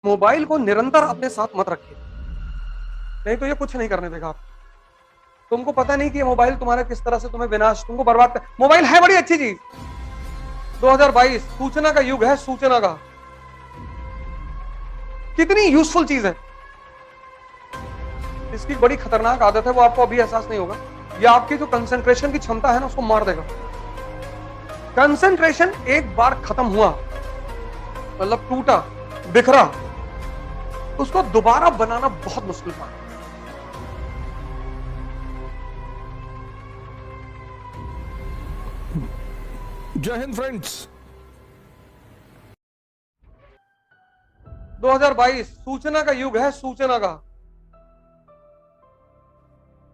Mobile को निरंतर अपने साथ मत रखिए, नहीं तो ये कुछ नहीं करने देगा आप। तुमको पता नहीं कि ये मोबाइल तुम्हारे किस तरह से तुम्हें विनाश, तुमको बर्बाद कर। मोबाइल है बड़ी अच्छी चीज। 2022 सूचना का युग है, सूचना का कितनी यूजफुल चीज है। इसकी बड़ी खतरनाक आदत है, वो आपको अभी एहसास नहीं होगा। ये आपकी जो कंसंट्रेशन की क्षमता है ना, उसको मार देगा। कंसंट्रेशन एक बार खत्म हुआ, मतलब टूटा, बिखरा, उसको दोबारा बनाना बहुत मुश्किल था। जय हिंद फ्रेंड्स। 2022 सूचना का युग है, सूचना का।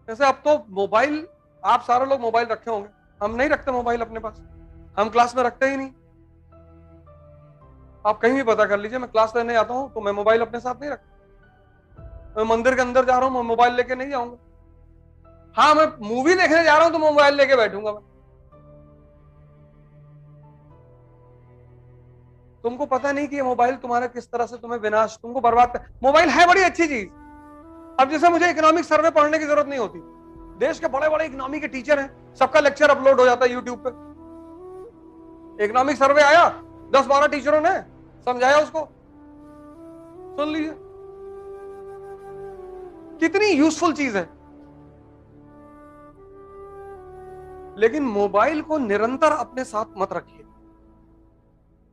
जैसे अब तो मोबाइल, आप सारे लोग मोबाइल रखे होंगे, हम नहीं रखते मोबाइल अपने पास, हम क्लास में रखते ही नहीं। आप कहीं भी पता कर लीजिए, मैं क्लास लेने आता हूं तो मैं मोबाइल अपने साथ नहीं रखता। मैं मंदिर के अंदर जा रहा हूं, मैं मोबाइल लेके नहीं जाऊंगा। हाँ, मैं मूवी देखने जा रहा हूं तो मोबाइल लेके बैठूंगा मैं। तुमको पता नहीं कि ये मोबाइल तुम्हारे किस तरह से तुम्हें विनाश, तुमको बर्बाद कर। मोबाइल है बड़ी अच्छी चीज। अब जैसे मुझे इकोनॉमिक सर्वे पढ़ने की जरूरत नहीं होती, देश के बड़े बड़े इकोनॉमी के टीचर हैं, सबका लेक्चर अपलोड हो जाता है यूट्यूब पे। इकोनॉमिक सर्वे आया, 10-12 टीचरों ने समझाया, उसको सुन लीजिए। कितनी यूजफुल चीज है। लेकिन मोबाइल को निरंतर अपने साथ मत रखिए,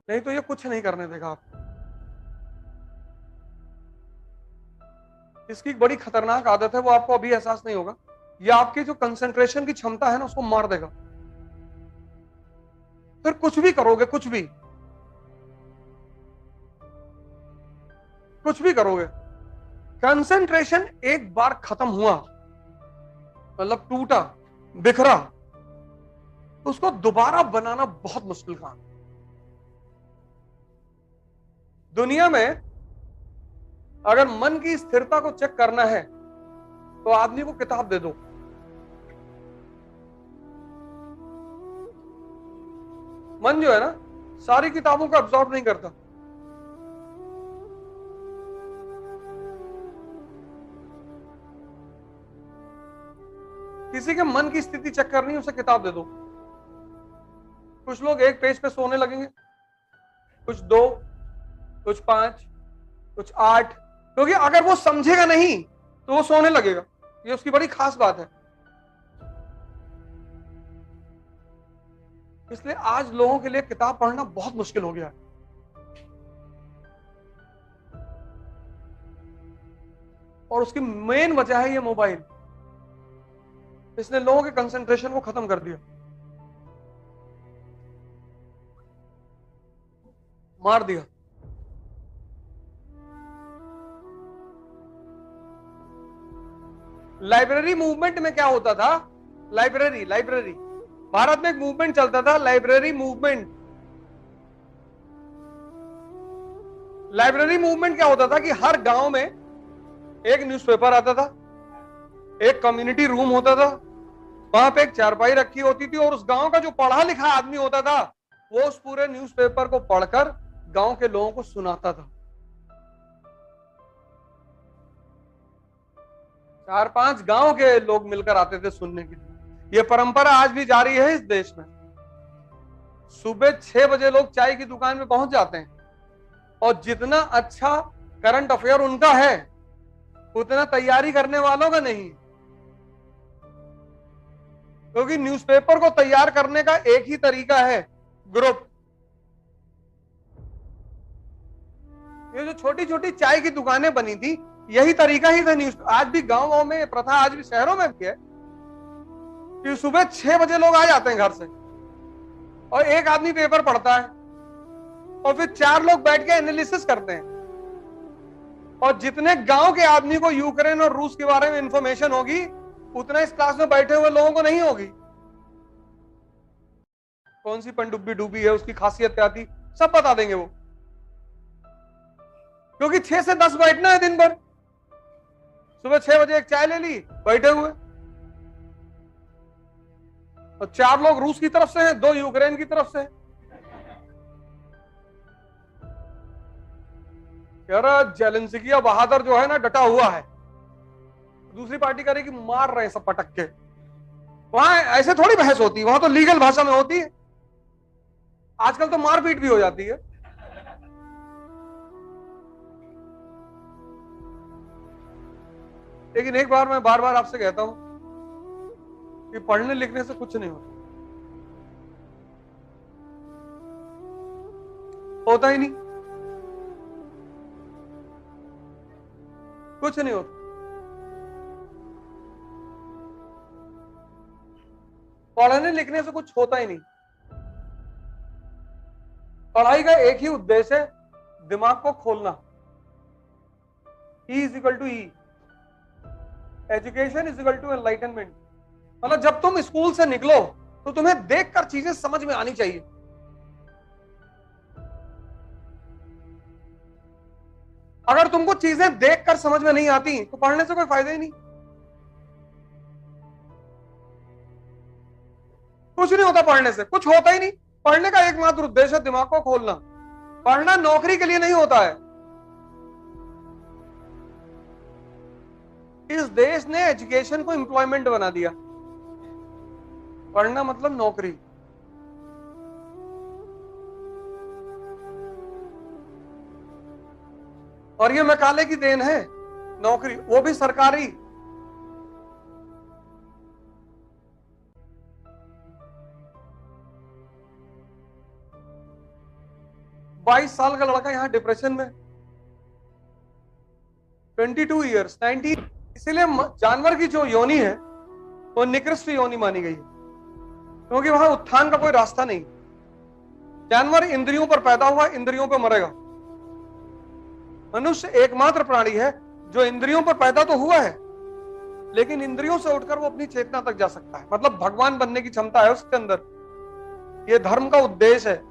नहीं तो ये कुछ नहीं करने देगा आप। इसकी बड़ी खतरनाक आदत है, वो आपको अभी एहसास नहीं होगा। ये आपकी जो कंसंट्रेशन की क्षमता है ना, उसको मार देगा। फिर कुछ भी करोगे, कुछ भी करोगे, कंसंट्रेशन एक बार खत्म हुआ, मतलब टूटा, बिखरा, उसको दोबारा बनाना बहुत मुश्किल काम। दुनिया में अगर मन की स्थिरता को चेक करना है तो आदमी को किताब दे दो। मन जो है ना, सारी किताबों को अब्सॉर्ब नहीं करता। किसी के मन की स्थिति चेक करनी है, उसे किताब दे दो। कुछ लोग एक पेज पे सोने लगेंगे, कुछ 2, कुछ 5, कुछ 8, क्योंकि अगर वो समझेगा नहीं तो वो सोने लगेगा। ये उसकी बड़ी खास बात है। इसलिए आज लोगों के लिए किताब पढ़ना बहुत मुश्किल हो गया है। और उसकी मेन वजह है ये मोबाइल। इसने लोगों के कंसंट्रेशन को खत्म कर दिया, मार दिया। लाइब्रेरी मूवमेंट में क्या होता था? लाइब्रेरी लाइब्रेरी भारत में एक मूवमेंट चलता था, लाइब्रेरी मूवमेंट। लाइब्रेरी मूवमेंट क्या होता था कि हर गांव में एक न्यूज़पेपर आता था, एक कम्युनिटी रूम होता था, वहां पे एक चारपाई रखी होती थी, और उस गांव का जो पढ़ा लिखा आदमी होता था वो उस पूरे न्यूज़पेपर को पढ़कर गांव के लोगों को सुनाता था। 4-5 गांव के लोग मिलकर आते थे सुनने के लिए। यह परंपरा आज भी जारी है इस देश में। सुबह 6 बजे लोग चाय की दुकान में पहुंच जाते हैं, और जितना अच्छा करंट अफेयर उनका है उतना तैयारी करने वालों का नहीं, क्योंकि न्यूज़पेपर को तैयार करने का एक ही तरीका है, ग्रुप। ये जो छोटी छोटी चाय की दुकानें बनी थी, यही तरीका ही था न्यूज। आज भी गांव में प्रथा, आज भी शहरों में भी है कि सुबह 6 बजे लोग आ जाते हैं घर से, और एक आदमी पेपर पढ़ता है, और फिर 4 लोग बैठ के एनालिसिस करते हैं। और जितने गांव के आदमी को यूक्रेन और रूस के बारे में इंफॉर्मेशन होगी, उतना इस क्लास में बैठे हुए लोगों को नहीं होगी। कौन सी पनडुब्बी डूबी है, उसकी खासियत क्या थी, सब बता देंगे वो, क्योंकि 6 से 10 बैठना है दिन भर। सुबह 6 बजे एक चाय ले ली, बैठे हुए, और 4 लोग रूस की तरफ से हैं, 2 यूक्रेन की तरफ से। यार जेलेंस्की बहादुर जो है ना डटा हुआ है, दूसरी पार्टी कह रही कि मार रहे हैं सब पटक के। वहां ऐसे थोड़ी बहस होती है, वहां तो लीगल भाषा में होती है। आजकल तो मारपीट भी हो जाती है। लेकिन एक बार मैं बार बार आपसे कहता हूं कि पढ़ने लिखने से कुछ नहीं होता ही नहीं, कुछ नहीं होता। पढ़ने लिखने से कुछ होता ही नहीं। पढ़ाई का एक ही उद्देश्य है, दिमाग को खोलना। E is equal to E, education is equal to enlightenment. मतलब जब तुम स्कूल से निकलो तो तुम्हें देखकर चीजें समझ में आनी चाहिए। अगर तुमको चीजें देखकर समझ में नहीं आती तो पढ़ने से कोई फायदा ही नहीं, कुछ नहीं होता। पढ़ने से कुछ होता ही नहीं। पढ़ने का एकमात्र उद्देश्य है दिमाग को खोलना। पढ़ना नौकरी के लिए नहीं होता है। इस देश ने एजुकेशन को एम्प्लॉयमेंट बना दिया। पढ़ना मतलब नौकरी। और ये मैकाले की देन है, नौकरी, वो भी सरकारी। बाईस साल का लड़का यहां डिप्रेशन में, 22 ईयर्स, 19। इसीलिए जानवर की जो योनि है वो निकृष्ट योनि मानी गई है, क्योंकि वहां उत्थान का कोई रास्ता नहीं। जानवर इंद्रियों पर पैदा हुआ, इंद्रियों पर मरेगा। मनुष्य एकमात्र प्राणी है जो इंद्रियों पर पैदा तो हुआ है, लेकिन इंद्रियों से उठकर वो अपनी चेतना तक जा सकता है। मतलब भगवान बनने की क्षमता है उसके अंदर। ये धर्म का उद्देश्य है।